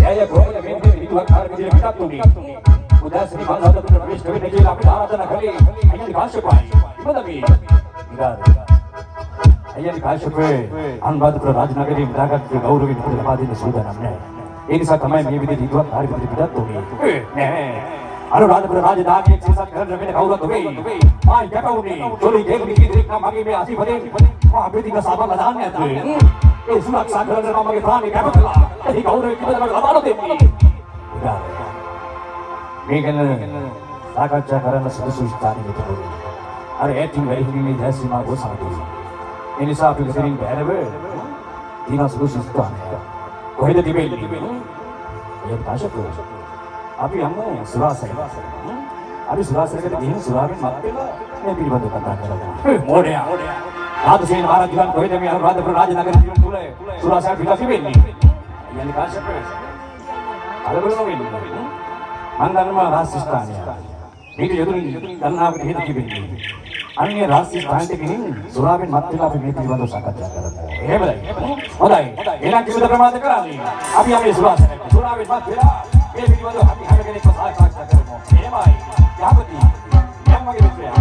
जय भोग में विद्वान कार विजय पिता तुम्ही उदासनी माणसाचा तुझा प्रवेश कवी नाही आपली आराधना खाली अय्यन काश्यपाय इमदमी इदार अय्यन काश्यपे अनुराधपुर राजनगरी विधागत गौरवी विद्यापादीन सुदानमने ඒ නිසා තමයි මේ විදිහට විද්වාන් कार විජය පිටත් तुम्ही නෑ अनुराधपुर राजधानी एक सीसा घर रमेने कौरत हुई मां जगौनी चोली देवनी की देखना मगे में आसी भरे मां बेटी का साबा लदान है ए सुरक्षा घर रमा मगे प्राणी कैपला ए गौरव की बदला लबानो देवी मेगन साकाचा करन सुसु स्थानी में तो अरे एटिंग वेटिंग में जैसी मां वो साथी ए නිසා අපි දෙරින් බැලව දින සුසු स्थानी කොහෙද තිබෙන්නේ ඒ කාශක අපි යමු සුරාසය. අපි සුරාසයකට ගිහින් සුරාවෙන් මත් වෙලා මේ පිළිබඳව කතා කරමු. මොඩයා. රාජසේන මහරජුන් කොහෙද මේ අනුරාධපුර රාජනගරයේ ජීවන තුල සුරාසය පිටා තිබෙන්නේ? යන්නේ කාශ්‍යප. අලබලම වෙන්නේ. මන්දර්ම රාජස්ථානය. මේක යදුරින් ගන්නාවට හේතු තිබෙන්නේ. අන්නේ රාජස්ථානට ගිහින් සුරාවෙන් මත් වෙලා අපි මේ පිළිබඳව සාකච්ඡා කරමු. එහෙමයි. හොඳයි. එහෙනම් කිසිද ප්‍රමාද කරන්නේ? අපි යන්නේ සුරාසයට. සුරාවෙන් මත් වෙලා මේ පිළිබඳව අපි හැම කෙනෙක්ම සාකච්ඡා කරමු. එහෙමයි. යහපති. යම් වගේ විශ්ලේෂණයක්